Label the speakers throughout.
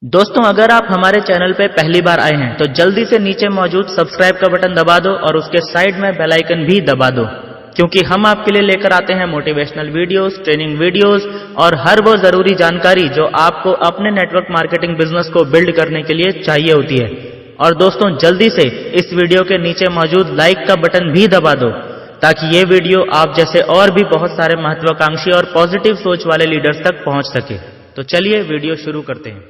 Speaker 1: दोस्तों, अगर आप हमारे चैनल पे पहली बार आए हैं तो जल्दी से नीचे मौजूद सब्सक्राइब का बटन दबा दो और उसके साइड में बेल आइकन भी दबा दो, क्योंकि हम आपके लिए लेकर आते हैं मोटिवेशनल वीडियोस, ट्रेनिंग वीडियोस और हर वो जरूरी जानकारी जो आपको अपने नेटवर्क मार्केटिंग बिजनेस को बिल्ड करने के लिए चाहिए होती है। और दोस्तों, जल्दी से इस वीडियो के नीचे मौजूद लाइक का बटन भी दबा दो ताकि ये वीडियो आप जैसे और भी बहुत सारे महत्वाकांक्षी और पॉजिटिव सोच वाले लीडर्स तक पहुंच सके। तो चलिए वीडियो शुरू करते हैं।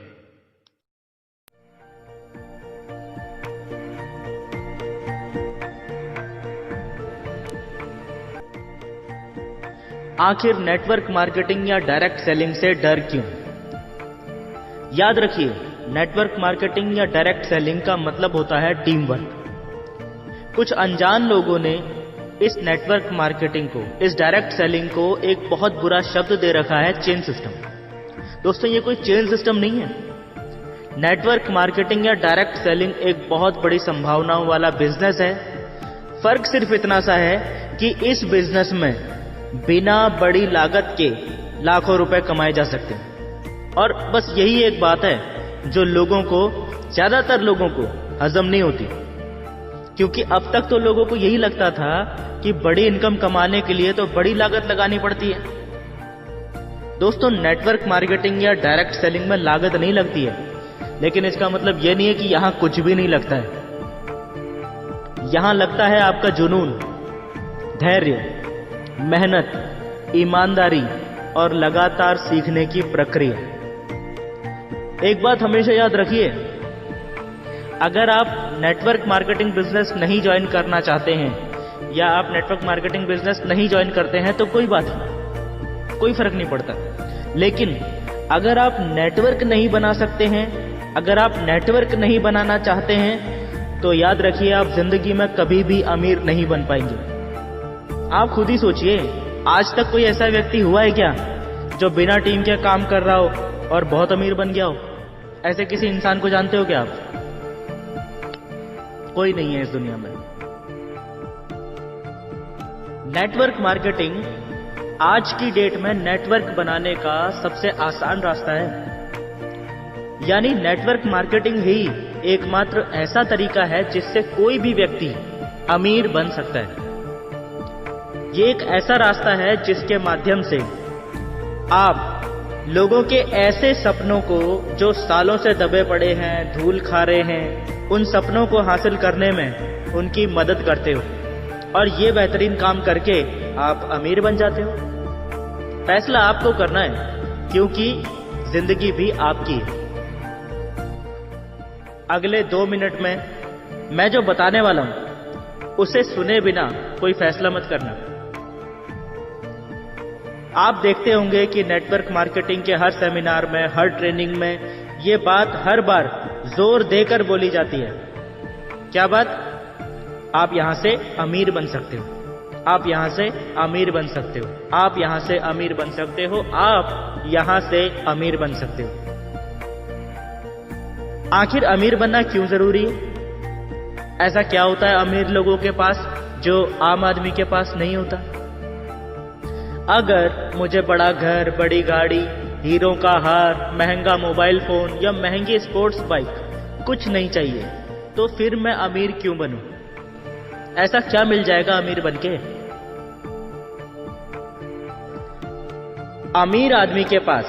Speaker 1: आखिर नेटवर्क मार्केटिंग या डायरेक्ट सेलिंग से डर क्यों? याद रखिए, नेटवर्क मार्केटिंग या डायरेक्ट सेलिंग का मतलब होता है टीम वर्क। कुछ अनजान लोगों ने इस नेटवर्क मार्केटिंग को, इस डायरेक्ट सेलिंग को एक बहुत बुरा शब्द दे रखा है, चेन सिस्टम। दोस्तों, ये कोई चेन सिस्टम नहीं है। नेटवर्क मार्केटिंग या डायरेक्ट सेलिंग एक बहुत बड़ी संभावनाओं वाला बिजनेस है। फर्क सिर्फ इतना सा है कि इस बिजनेस में बिना बड़ी लागत के लाखों रुपए कमाए जा सकते हैं। और बस यही एक बात है जो ज्यादातर लोगों को हजम नहीं होती, क्योंकि अब तक तो लोगों को यही लगता था कि बड़ी इनकम कमाने के लिए तो बड़ी लागत लगानी पड़ती है। दोस्तों, नेटवर्क मार्केटिंग या डायरेक्ट सेलिंग में लागत नहीं लगती है, लेकिन इसका मतलब यह नहीं है कि यहां कुछ भी नहीं लगता है। यहां लगता है आपका जुनून, धैर्य, मेहनत, ईमानदारी और लगातार सीखने की प्रक्रिया। एक बात हमेशा याद रखिए, अगर आप नेटवर्क मार्केटिंग बिजनेस नहीं ज्वाइन करना चाहते हैं या आप नेटवर्क मार्केटिंग बिजनेस नहीं ज्वाइन करते हैं तो कोई बात नहीं, कोई फर्क नहीं पड़ता। लेकिन अगर आप नेटवर्क नहीं बना सकते हैं, अगर आप नेटवर्क नहीं बनाना चाहते हैं, तो याद रखिए आप जिंदगी में कभी भी अमीर नहीं बन पाएंगे। आप खुद ही सोचिए, आज तक कोई ऐसा व्यक्ति हुआ है क्या जो बिना टीम के काम कर रहा हो और बहुत अमीर बन गया हो? ऐसे किसी इंसान को जानते हो क्या आप? कोई नहीं है इस दुनिया में। नेटवर्क मार्केटिंग आज की डेट में नेटवर्क बनाने का सबसे आसान रास्ता है। यानी नेटवर्क मार्केटिंग ही एकमात्र ऐसा तरीका है जिससे कोई भी व्यक्ति अमीर बन सकता है। ये एक ऐसा रास्ता है जिसके माध्यम से आप लोगों के ऐसे सपनों को जो सालों से दबे पड़े हैं, धूल खा रहे हैं, उन सपनों को हासिल करने में उनकी मदद करते हो और ये बेहतरीन काम करके आप अमीर बन जाते हो। फैसला आपको करना है, क्योंकि जिंदगी भी आपकी है। अगले 2 मिनट में मैं जो बताने वाला हूं उसे सुने बिना कोई फैसला मत करना। आप देखते होंगे कि नेटवर्क मार्केटिंग के हर सेमिनार में, हर ट्रेनिंग में ये बात हर बार जोर देकर बोली जाती है। क्या बात? आप यहां से अमीर बन सकते हो, आप यहां से अमीर बन सकते हो, आप यहां से अमीर बन सकते हो, आप यहां से अमीर बन सकते हो। आखिर अमीर बनना क्यों जरूरी है? ऐसा क्या होता है अमीर लोगों के पास जो आम आदमी के पास नहीं होता? अगर मुझे बड़ा घर, बड़ी गाड़ी, हीरों का हार, महंगा मोबाइल फोन या महंगी स्पोर्ट्स बाइक कुछ नहीं चाहिए, तो फिर मैं अमीर क्यों बनूं? ऐसा क्या मिल जाएगा अमीर बनके? अमीर आदमी के पास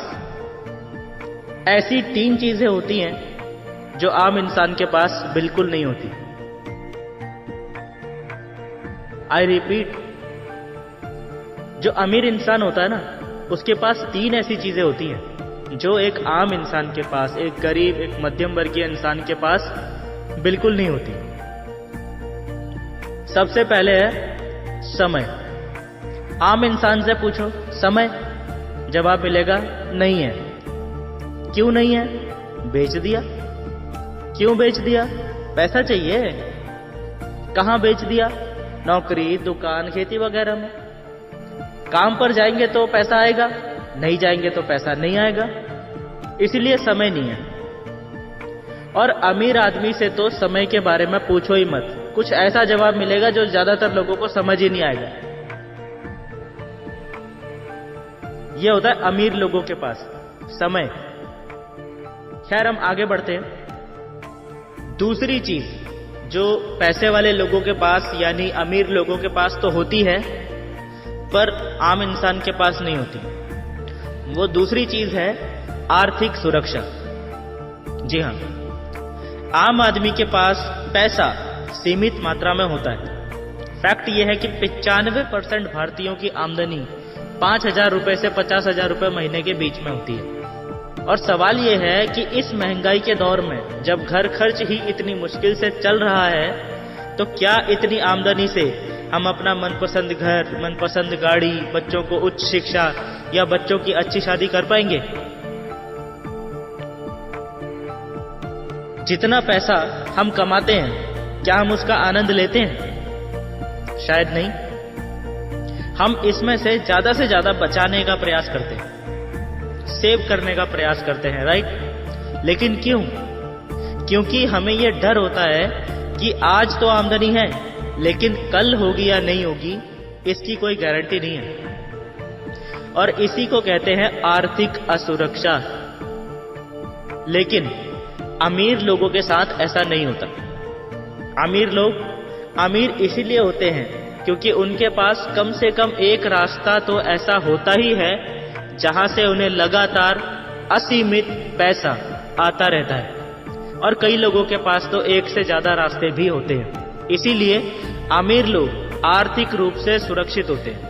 Speaker 1: ऐसी 3 चीजें होती हैं जो आम इंसान के पास बिल्कुल नहीं होती। आई रिपीट, जो अमीर इंसान होता है ना, उसके पास 3 ऐसी चीजें होती हैं जो एक आम इंसान के पास, एक गरीब, एक मध्यम वर्गीय इंसान के पास बिल्कुल नहीं होती। सबसे पहले है समय। आम इंसान से पूछो समय, जवाब मिलेगा नहीं है। क्यों नहीं है? बेच दिया। क्यों बेच दिया? पैसा चाहिए। कहां बेच दिया? नौकरी, दुकान, खेती वगैरह में। काम पर जाएंगे तो पैसा आएगा, नहीं जाएंगे तो पैसा नहीं आएगा, इसलिए समय नहीं है। और अमीर आदमी से तो समय के बारे में पूछो ही मत, कुछ ऐसा जवाब मिलेगा जो ज्यादातर लोगों को समझ ही नहीं आएगा। यह होता है अमीर लोगों के पास समय। खैर, हम आगे बढ़ते हैं। दूसरी चीज जो पैसे वाले लोगों के पास यानी अमीर लोगों के पास तो होती है, पर आम इंसान के पास नहीं होती, वो दूसरी चीज है आर्थिक सुरक्षा। जी हाँ, आम आदमी के पास पैसा सीमित मात्रा में होता है। फैक्ट यह है कि 95% भारतीयों की आमदनी 5,000 रुपए से 50,000 रुपए महीने के बीच में होती है। और सवाल यह है कि इस महंगाई के दौर में जब घर खर्च ही इतनी मुश्किल से चल रहा है, तो क्या इतनी आमदनी से हम अपना मनपसंद घर, मनपसंद गाड़ी, बच्चों को उच्च शिक्षा या बच्चों की अच्छी शादी कर पाएंगे? जितना पैसा हम कमाते हैं, क्या हम उसका आनंद लेते हैं? शायद नहीं। हम इसमें से ज्यादा बचाने का प्रयास करते हैं, सेव करने का प्रयास करते हैं, राइट? लेकिन क्यों? क्योंकि हमें यह डर होता है कि आज तो आमदनी है, लेकिन कल होगी या नहीं होगी इसकी कोई गारंटी नहीं है। और इसी को कहते हैं आर्थिक असुरक्षा। लेकिन अमीर लोगों के साथ ऐसा नहीं होता। अमीर लोग अमीर इसीलिए होते हैं क्योंकि उनके पास कम से कम एक रास्ता तो ऐसा होता ही है जहां से उन्हें लगातार असीमित पैसा आता रहता है। और कई लोगों के पास तो एक से ज्यादा रास्ते भी होते हैं। इसीलिए अमीर लोग आर्थिक रूप से सुरक्षित होते हैं,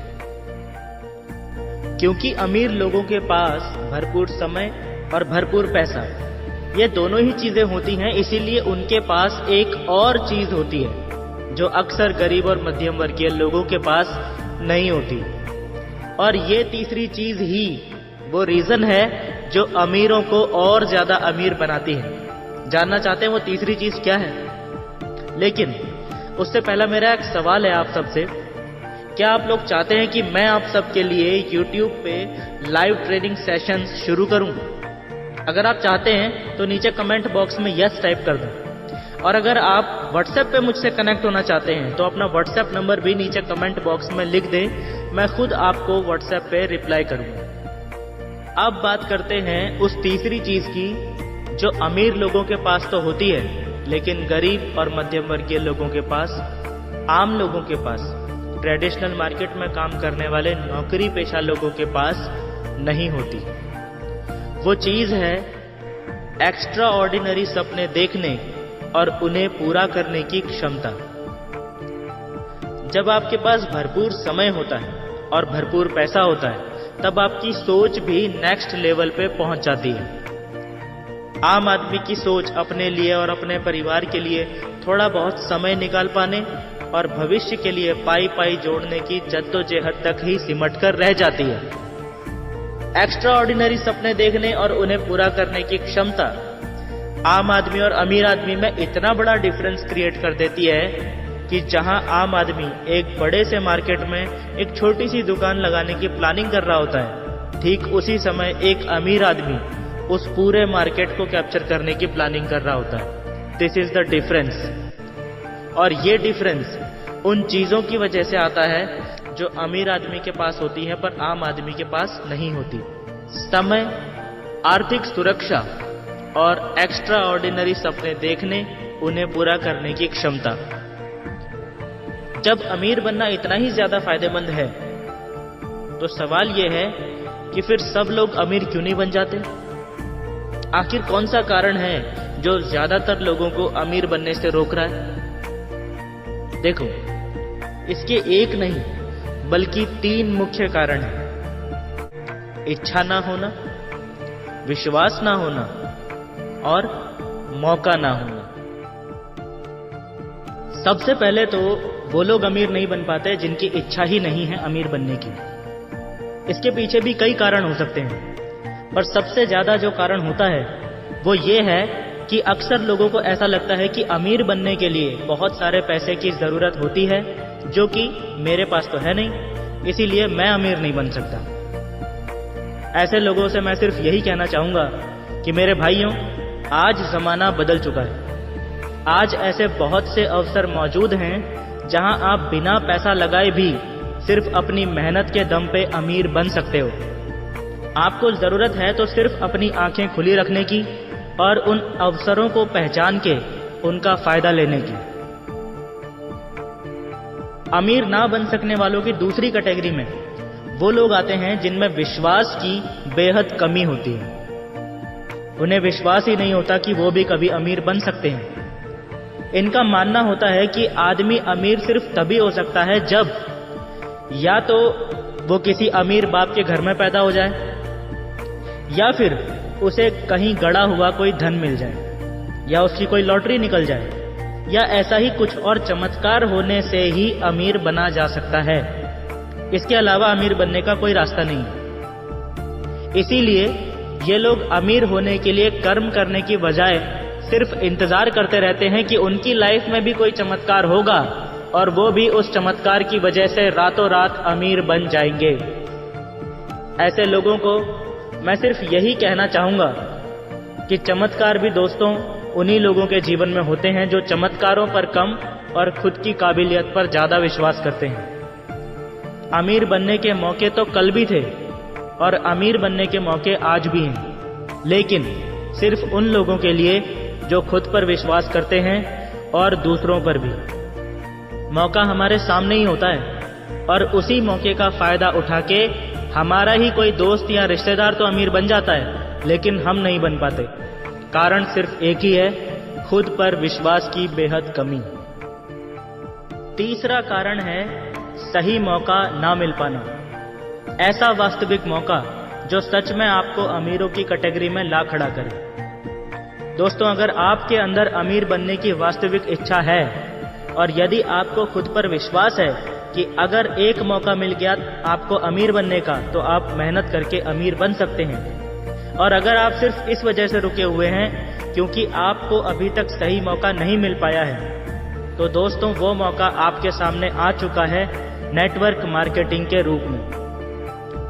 Speaker 1: क्योंकि अमीर लोगों के पास भरपूर समय और भरपूर पैसा, ये दोनों ही चीजें होती हैं। इसीलिए उनके पास एक और चीज होती है जो अक्सर गरीब और मध्यम वर्गीय लोगों के पास नहीं होती। और ये तीसरी चीज ही वो रीजन है जो अमीरों को और ज्यादा अमीर बनाती है। जानना चाहते हैं वो तीसरी चीज क्या है? लेकिन उससे पहला मेरा एक सवाल है आप सबसे। क्या आप लोग चाहते हैं कि मैं आप सबके लिए YouTube पे लाइव ट्रेनिंग सेशंस शुरू करूं? अगर आप चाहते हैं तो नीचे कमेंट बॉक्स में यस टाइप कर दें। और अगर आप WhatsApp पे मुझसे कनेक्ट होना चाहते हैं तो अपना WhatsApp नंबर भी नीचे कमेंट बॉक्स में लिख दें, मैं खुद आपको WhatsApp पे रिप्लाई करूंगा। अब बात करते हैं उस तीसरी चीज की जो अमीर लोगों के पास तो होती है, लेकिन गरीब और मध्यम वर्गीय लोगों के पास, आम लोगों के पास, ट्रेडिशनल मार्केट में काम करने वाले नौकरी पेशा लोगों के पास नहीं होती। वो चीज है एक्स्ट्रा ऑर्डिनरी सपने देखने और उन्हें पूरा करने की क्षमता। जब आपके पास भरपूर समय होता है और भरपूर पैसा होता है, तब आपकी सोच भी नेक्स्ट लेवल पे पहुंच जाती है। आम आदमी की सोच अपने लिए और अपने परिवार के लिए थोड़ा बहुत समय निकाल पाने और भविष्य के लिए पाई पाई जोड़ने की जद्दोजहद तक ही सिमट कर रह जाती है। एक्स्ट्रा ऑर्डिनरी सपने देखने और उन्हें पूरा करने की क्षमता आम आदमी और अमीर आदमी में इतना बड़ा डिफरेंस क्रिएट कर देती है कि जहां आम आदमी एक बड़े से मार्केट में एक छोटी सी दुकान लगाने की प्लानिंग कर रहा होता है, ठीक उसी समय एक अमीर आदमी उस पूरे मार्केट को कैप्चर करने की प्लानिंग कर रहा होता है। This is the difference. और ये डिफरेंस उन चीजों की वजह से आता है जो अमीर आदमी के पास होती है पर आम आदमी के पास नहीं होती। समय, आर्थिक सुरक्षा और एक्स्ट्रा ऑर्डिनरी सपने देखने, उन्हें पूरा करने की क्षमता। जब अमीर बनना इतना ही ज्यादा फायदेमंद है, तो सवाल यह है कि फिर सब लोग अमीर क्यों नहीं बन जाते? आखिर कौन सा कारण है जो ज्यादातर लोगों को अमीर बनने से रोक रहा है? देखो, इसके एक नहीं बल्कि 3 मुख्य कारण हैं। इच्छा ना होना, विश्वास ना होना और मौका ना होना। सबसे पहले तो वो लोग अमीर नहीं बन पाते जिनकी इच्छा ही नहीं है अमीर बनने की। इसके पीछे भी कई कारण हो सकते हैं, पर सबसे ज्यादा जो कारण होता है वो ये है कि अक्सर लोगों को ऐसा लगता है कि अमीर बनने के लिए बहुत सारे पैसे की जरूरत होती है, जो कि मेरे पास तो है नहीं, इसीलिए मैं अमीर नहीं बन सकता। ऐसे लोगों से मैं सिर्फ यही कहना चाहूंगा कि मेरे भाइयों, आज जमाना बदल चुका है। आज ऐसे बहुत से अवसर मौजूद हैं जहां आप बिना पैसा लगाए भी सिर्फ अपनी मेहनत के दम पे अमीर बन सकते हो। आपको जरूरत है तो सिर्फ अपनी आंखें खुली रखने की और उन अवसरों को पहचान के उनका फायदा लेने की। अमीर ना बन सकने वालों की दूसरी कैटेगरी में वो लोग आते हैं जिनमें विश्वास की बेहद कमी होती है। उन्हें विश्वास ही नहीं होता कि वो भी कभी अमीर बन सकते हैं। इनका मानना होता है कि आदमी अमीर सिर्फ तभी हो सकता है जब या तो वो किसी अमीर बाप के घर में पैदा हो जाए, या फिर उसे कहीं गड़ा हुआ कोई धन मिल जाए, या उसकी कोई लॉटरी निकल जाए, या ऐसा ही कुछ और चमत्कार होने से ही अमीर बना जा सकता है। इसके अलावा अमीर बनने का कोई रास्ता नहीं है। इसीलिए ये लोग अमीर होने के लिए कर्म करने की बजाय सिर्फ इंतजार करते रहते हैं कि उनकी लाइफ में भी कोई चमत्कार होगा और वो भी उस चमत्कार की वजह से रातों रात अमीर बन जाएंगे। ऐसे लोगों को मैं सिर्फ यही कहना चाहूंगा कि चमत्कार भी दोस्तों उन्हीं लोगों के जीवन में होते हैं जो चमत्कारों पर कम और खुद की काबिलियत पर ज्यादा विश्वास करते हैं। अमीर बनने के मौके तो कल भी थे और अमीर बनने के मौके आज भी हैं, लेकिन सिर्फ उन लोगों के लिए जो खुद पर विश्वास करते हैं और दूसरों पर भी। मौका हमारे सामने ही होता है और उसी मौके का फायदा उठा के हमारा ही कोई दोस्त या रिश्तेदार तो अमीर बन जाता है, लेकिन हम नहीं बन पाते। कारण सिर्फ एक ही है, खुद पर विश्वास की बेहद कमी। तीसरा कारण है सही मौका ना मिल पाना। ऐसा वास्तविक मौका जो सच में आपको अमीरों की कैटेगरी में ला खड़ा करे। दोस्तों, अगर आपके अंदर अमीर बनने की वास्तविक इच्छा है और यदि आपको खुद पर विश्वास है कि अगर एक मौका मिल गया आपको अमीर बनने का, तो आप मेहनत करके अमीर बन सकते हैं। और अगर आप सिर्फ इस वजह से रुके हुए हैं क्योंकि आपको अभी तक सही मौका नहीं मिल पाया है, तो दोस्तों वो मौका आपके सामने आ चुका है नेटवर्क मार्केटिंग के रूप में।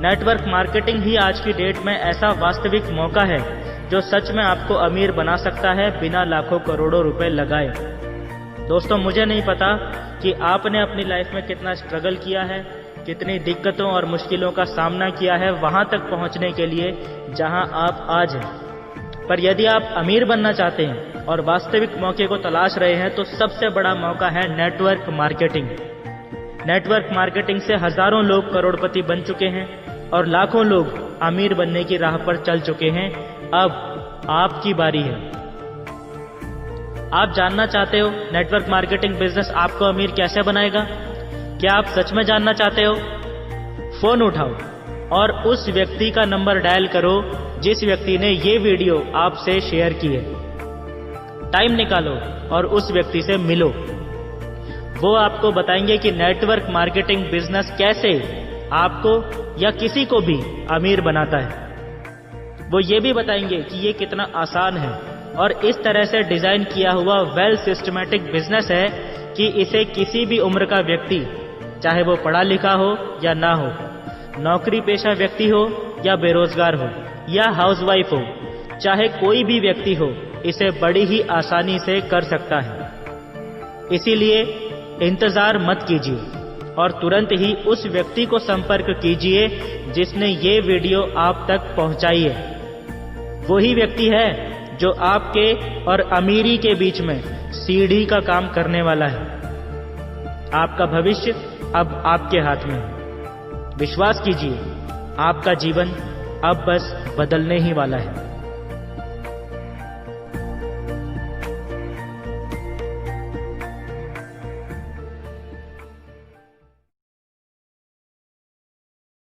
Speaker 1: नेटवर्क मार्केटिंग ही आज की डेट में ऐसा वास्तविक मौका है जो सच में आपको अमीर बना सकता है बिना लाखों करोड़ों रुपए लगाए। दोस्तों, मुझे नहीं पता कि आपने अपनी लाइफ में कितना स्ट्रगल किया है, कितनी दिक्कतों और मुश्किलों का सामना किया है वहां तक पहुंचने के लिए जहां आप आज हैं। पर यदि आप अमीर बनना चाहते हैं और वास्तविक मौके को तलाश रहे हैं, तो सबसे बड़ा मौका है नेटवर्क मार्केटिंग। नेटवर्क मार्केटिंग से हजारों लोग करोड़पति बन चुके हैं और लाखों लोग अमीर बनने की राह पर चल चुके हैं। अब आपकी बारी है। आप जानना चाहते हो नेटवर्क मार्केटिंग बिजनेस आपको अमीर कैसे बनाएगा? क्या आप सच में जानना चाहते हो? फोन उठाओ और उस व्यक्ति का नंबर डायल करो जिस व्यक्ति ने ये वीडियो आपसे शेयर की है। टाइम निकालो और उस व्यक्ति से मिलो। वो आपको बताएंगे कि नेटवर्क मार्केटिंग बिजनेस कैसे आपको या किसी को भी अमीर बनाता है। वो ये भी बताएंगे कि ये कितना आसान है और इस तरह से डिजाइन किया हुआ वेल सिस्टमैटिक बिजनेस है कि इसे किसी भी उम्र का व्यक्ति, चाहे वो पढ़ा लिखा हो या ना हो, नौकरी पेशा व्यक्ति हो या बेरोजगार हो या हाउसवाइफ हो, चाहे कोई भी व्यक्ति हो, इसे बड़ी ही आसानी से कर सकता है। इसीलिए इंतजार मत कीजिए और तुरंत ही उस व्यक्ति को संपर्क कीजिए जिसने ये वीडियो आप तक पहुंचाई है। वही व्यक्ति है जो आपके और अमीरी के बीच में सीढ़ी का काम करने वाला है। आपका भविष्य अब आपके हाथ में है। विश्वास कीजिए, आपका जीवन अब बस बदलने ही वाला है।